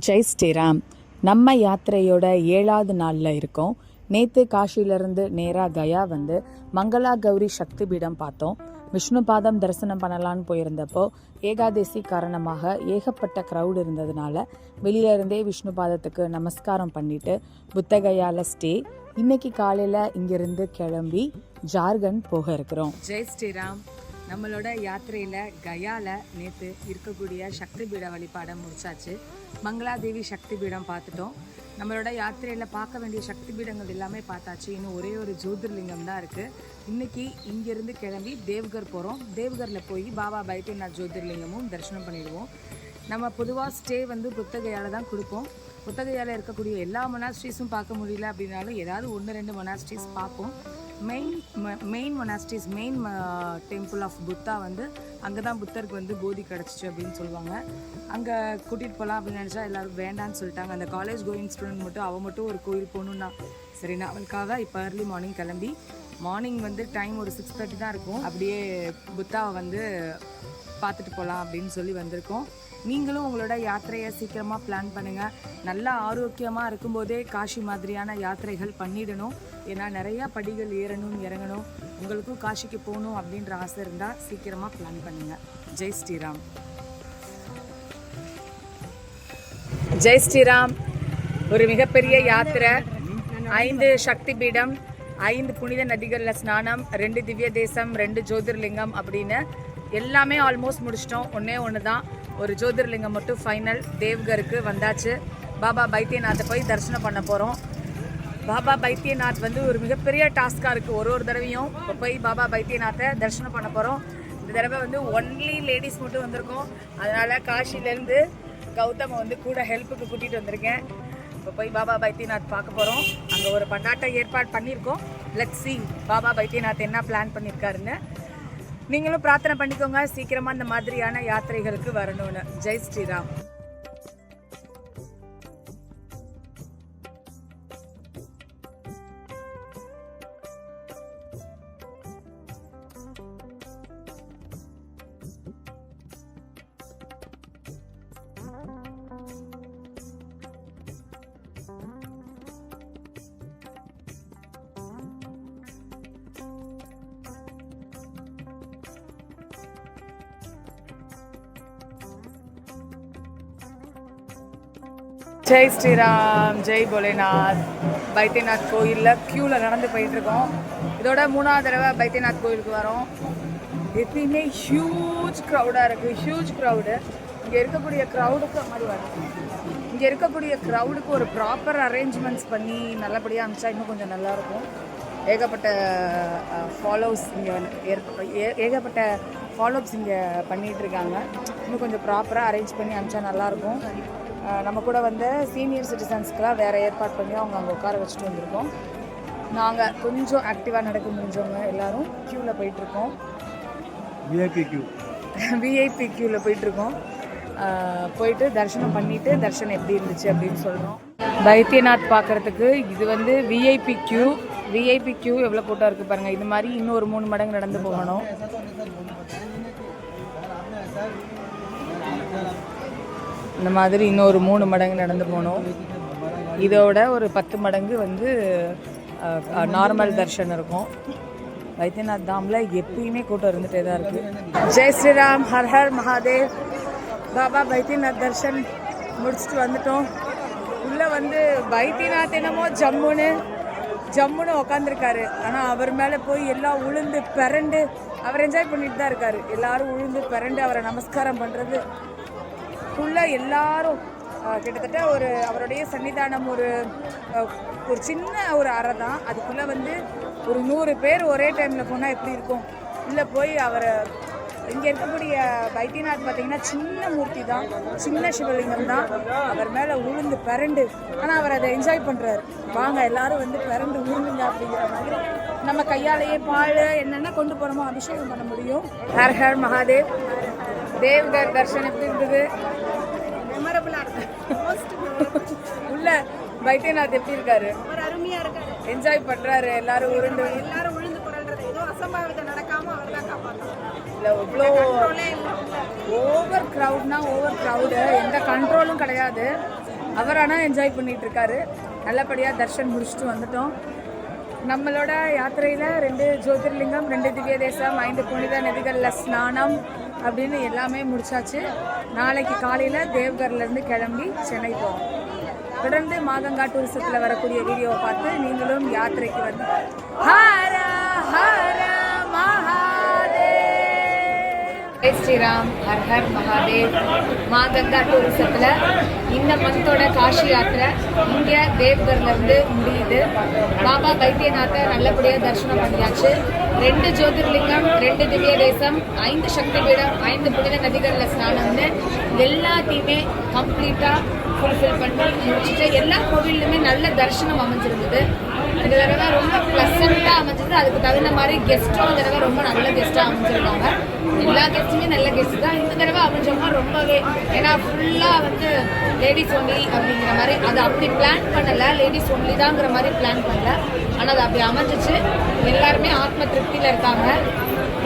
ஜெய் ஸ்ரீராம். நம்ம யாத்திரையோட 7வது நாளில் இருக்கோம். நேற்று காஷியிலேருந்து நேராக கயா வந்து மங்களா கௌரி சக்தி பீடம் பார்த்தோம். விஷ்ணு பாதம் தரிசனம் பண்ணலான்னு போயிருந்தப்போ ஏகாதசி காரணமாக ஏகப்பட்ட க்ரௌட் இருந்ததுனால வெளியில இருந்தே விஷ்ணு பாதத்துக்கு நமஸ்காரம் பண்ணிட்டு புத்தகையால ஸ்டே. இன்னைக்கு காலையில் இங்கிருந்து கிளம்பி ஜார்க்கண்ட் போக இருக்கிறோம். ஜெய் ஸ்ரீராம். நம்மளோட யாத்திரையில் கயாவில் நேற்று இருக்கக்கூடிய சக்தி பீட வழிபாடை முடிச்சாச்சு. மங்களாதேவி சக்தி பீடம் பார்த்துட்டோம். நம்மளோட யாத்திரையில் பார்க்க வேண்டிய சக்தி பீடங்கள் எல்லாமே பார்த்தாச்சு. இன்னும் ஒரே ஒரு ஜோதிர்லிங்கம் தான் இருக்குது. இன்றைக்கி இங்கேருந்து கிளம்பி தேவ்கர் போகிறோம். தேவ்கரில் போய் பாபா பைத்யநாத் ஜோதிர்லிங்கமும் தரிசனம் பண்ணிடுவோம். நம்ம பொதுவாக ஸ்டே வந்து புத்தகையால் தான் கொடுப்போம். புத்தகையால் இருக்கக்கூடிய எல்லா மொனாஸ்ட்ரீஸும் பார்க்க முடியல அப்படின்னாலும் ஏதாவது 1-2 மொனாஸ்ட்ரீஸ் பார்ப்போம். Main monasteries, main temple of Buddha வந்து அங்கே தான் புத்தருக்கு வந்து போதி கிடச்சிச்சு அப்படின்னு சொல்லுவாங்க. அங்கே கூட்டிகிட்டு போகலாம் அப்படின்னு நினச்சா எல்லோரும் வேண்டான்னு சொல்லிட்டாங்க. அந்த காலேஜ் கோயிங் ஸ்டூடெண்ட் மட்டும் அவள் மட்டும் ஒரு கோயில் போகணுன்னா சரி, நான் அவளுக்காக இப்போ ஏர்லி மார்னிங் கிளம்பி மார்னிங் வந்து டைம் ஒரு 6:30 தான் இருக்கும். அப்படியே புத்தாவை வந்து பார்த்துட்டு போகலாம் அப்படின்னு சொல்லி வந்திருக்கோம். நீங்களும் உங்களோட யாத்திரையை சீக்கிரமாக பிளான் பண்ணுங்கள். நல்லா ஆரோக்கியமாக இருக்கும்போதே காஷி மாதிரியான யாத்திரைகள் பண்ணிடணும். ஏன்னா நிறையா படிகள் ஏறணும் இறங்கணும். உங்களுக்கும் காஷிக்கு போகணும் அப்படின்ற ஆசை இருந்தால் சீக்கிரமாக பிளான் பண்ணுங்கள். ஜெய் ஸ்ரீராம். ஜெய் ஸ்ரீராம். ஒரு மிகப்பெரிய யாத்திரை. 5 சக்தி பீடம், 5 புனித நதிகளில் ஸ்நானம், 2 திவ்ய தேசம், 2 ஜோதிர்லிங்கம் அப்படின்னு எல்லாமே ஆல்மோஸ்ட் முடிச்சிட்டோம். ஒன்று தான், ஒரு ஜோதிர்லிங்கம் மட்டும் ஃபைனல். தேவ்கருக்கு வந்தாச்சு. பாபா பைத்யநாத்தை போய் தரிசனம் பண்ண போகிறோம். பாபா பைத்யநாத் வந்து ஒரு மிகப்பெரிய டாஸ்காக இருக்குது. ஒரு தடவையும் இப்போ போய் பாபா பைத்யநாத்தை தரிசனம் பண்ண போகிறோம். இந்த தடவை வந்து ஒன்லி லேடிஸ் மட்டும் வந்திருக்கோம். அதனால் காஷிலேருந்து கௌதமை வந்து கூட ஹெல்ப்புக்கு கூட்டிகிட்டு வந்திருக்கேன். இப்போ போய் பாபா பைத்யநாத் பார்க்க போகிறோம். அங்கே ஒரு பண்டாட்டை ஏற்பாடு பண்ணியிருக்கோம். லெட்ஸ் சீ பாபா பைத்யநாத் என்ன பிளான் பண்ணியிருக்காருன்னு. நீங்களும் பிரார்த்தனை பண்ணிக்கோங்க சீக்கிரமாக இந்த மாதிரியான யாத்திரைகளுக்கு வரணும்னு. ஜெய் ஸ்ரீராம். ஜெய் ஸ்ரீராம். ஜெய் போலேநாத். பைத்யநாத் கோயிலில் க்யூவில் நடந்து போயிட்டுருக்கோம். இதோட 3வது தடவை பைத்யநாத் கோயிலுக்கு வரோம். எப்பயுமே ஹியூஜ் க்ரௌடாக இருக்குது. Huge crowd. இங்கே இருக்கக்கூடிய க்ரௌடுக்கு மாதிரி வரும். இங்கே இருக்கக்கூடிய க்ரௌடுக்கு ஒரு ப்ராப்பர் அரேஞ்ச்மெண்ட்ஸ் பண்ணி நல்லபடியாக அனுப்பிச்சா இன்னும் கொஞ்சம் நல்லாயிருக்கும். ஏகப்பட்ட ஃபாலோவர்ஸ் இங்கே ஏகப்பட்ட ஃபாலோஅப்ஸ் இங்கே பண்ணிகிட்ருக்காங்க. இன்னும் கொஞ்சம் ப்ராப்பராக அரேஞ்ச் பண்ணி அனுப்பிச்சா நல்லாயிருக்கும். நம்ம கூட வந்து சீனியர் சிட்டிசன்ஸ்க்கெலாம் வேறு ஏற்பாடு பண்ணி அவங்க அங்கே உட்கார வச்சுட்டு வந்திருக்கோம். நாங்கள் கொஞ்சம் ஆக்டிவாக நடக்க முடிஞ்சவங்க எல்லோரும் க்யூவில் போயிட்டுருக்கோம். விஐபி க்யூவில் போயிட்டுருக்கோம். போயிட்டு தரிசனம் பண்ணிவிட்டு தரிசனம் எப்படி இருந்துச்சு அப்படின்னு சொல்கிறோம். பைத்யநாத் பார்க்குறதுக்கு இது வந்து விஐபி க்யூ. விஐபி க்யூ எவ்வளோ கூட்டம் இருக்குது பாருங்கள். இது மாதிரி இன்னும் ஒரு 3 மடங்கு நடந்து போகணும். இந்த மாதிரி இன்னொரு 3 மடங்கு நடந்து போகணும். இதோட ஒரு 10 மடங்கு வந்து நார்மல் தர்ஷன் இருக்கும். பைத்யநாத் தாமில் எப்பயுமே கூட்டம் இருந்துகிட்டே தான் இருக்குது. ஜெய் ஸ்ரீராம். ஹர் ஹர் மகாதேவ். பாபா பைத்யநாத் தர்ஷன் முடிச்சுட்டு வந்துட்டோம். உள்ளே வந்து பைத்யநாத் என்னமோ ஜம்முன்னு உக்காந்துருக்காரு. ஆனால் அவர் மேலே போய் எல்லாம் உளுந்து பிறண்டு அவர் என்ஜாய் பண்ணிட்டு தான் இருக்காரு. எல்லாரும் உளுந்து பிறண்டு அவரை நமஸ்காரம் பண்ணுறது எல்லாரும் கிட்டத்தட்ட ஒரு அவருடைய சன்னிதானம் ஒரு சின்ன ஒரு அறை தான். அதுக்குள்ளே வந்து ஒரு 100 பேர் ஒரே டைமில் போனால் எப்படி இருக்கும். உள்ளே போய் அவரை இங்கே இருக்கக்கூடிய பைத்யநாத் பார்த்திங்கன்னா சின்ன மூர்த்தி தான், சின்ன சிவலிங்கம் தான். அவர் மேலே உளுந்து பிறண்டு, ஆனால் அவர் அதை என்ஜாய் பண்ணுறாரு. வாங்க எல்லாரும் வந்து பிறண்டு உருளுங்க அப்படிங்கிற மாதிரி நம்ம கையாலேயே பால் என்னென்ன கொண்டு போகிறோமோ அபிஷேகம் பண்ண முடியும். ஹர் ஹர் மகாதேவ். தேவ்கர் தர்ஷன் எப்படி இருந்தது? உள்ள பைத்யநாத் எப்படி இருக்காரு? அருமையா இருக்காரு. என்ஜாய் பண்றாரு. எல்லாரும் உருண்டு புரள்றது ஏதோ அசம்பாவிதம் நடக்காம அவர் தான் காப்பாற்றுறாரு. இல்லை இவ்வளோ ஓவர் க்ரௌட்னா ஓவர் க்ரௌடு, எந்த கண்ட்ரோலும் கிடையாது. அவர் ஆனால் என்ஜாய் பண்ணிட்டு இருக்காரு. நல்லபடியாக தர்ஷன் முடிச்சுட்டு வந்துட்டோம். நம்மளோட யாத்திரையில் 2 ஜோதிர்லிங்கம், 2 திவ்ய தேசம், 5 புனித நதிகளில் ஸ்நானம் அப்படின்னு எல்லாமே முடிச்சாச்சு. நாளைக்கு காலையில் தேவ்கர்லேருந்து கிளம்பி சென்னை போவோம். தொடர்ந்து மாதங்கா டூரிசத்தில் வரக்கூடிய வீடியோவை பார்த்து நீங்களும் யாத்திரைக்கு வந்து ஹர ஹர மகாதேவ். ஜெய் ஸ்ரீராம், ஹர் ஹர் மகாதேவ். மாதங்கா டூரிசத்தில் இந்த மந்தோட காஷி யாத்திரை இங்கே தேவ்கர்லேருந்து முடியுது. பாபா வைத்தியநாத்தை நல்லபடியாக தரிசனம் பண்ணியாச்சு. 2 ஜோதிர்லிங்கம், 2 திவ்ய தேசம், 5 சக்தி பீடம், 5 புனித நதிகளில் ஸ்நானம்னு எல்லாத்தையுமே கம்ப்ளீட்டாக ஃபுல்ஃபில் பண்ணி முடிச்சுட்டு எல்லா கோவில்லுமே நல்ல தரிசனம் அமைஞ்சிருந்தது. இந்த தடவை ரொம்ப ப்ளசண்ட்டாக அமைஞ்சது. அதுக்கு தகுந்த மாதிரி கெஸ்ட்டும் இந்த தடவை ரொம்ப நல்ல கெஸ்ட்டாக அமைஞ்சிருக்காங்க. எல்லா கெஸ்ட்டுமே நல்ல கெஸ்ட் தான். இந்த தடவை அமைஞ்சவங்க ரொம்பவே, ஏன்னா ஃபுல்லாக வந்து லேடிஸ் ஒன்லி அப்படிங்கிற மாதிரி, அது அப்படி பிளான் பண்ணலை. லேடிஸ் ஒன்லி தாங்கிற மாதிரி பிளான் பண்ணல. ஆனால் அது அப்படி அமைஞ்சிச்சு. எல்லாருமே ஆத்ம திருப்தியில் இருக்காங்க.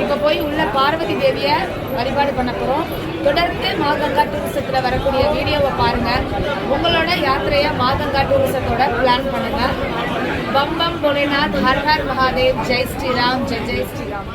இப்போ போய் உள்ள பார்வதி தேவியை வழிபாடு பண்ண போகிறோம். தொடர்ந்து மாதங்கா டூரிசத்தில் வரக்கூடிய வீடியோவை பாருங்கள். உங்களோட யாத்திரையை மாதங்கா டூரிசத்தோட பிளான் பண்ணுங்கள். பம் பம் போலேநாத், ஹர் ஹர் மகாதேவ். ஜெய் ஸ்ரீராம், ஜெய் ஜெய் ஸ்ரீராம்.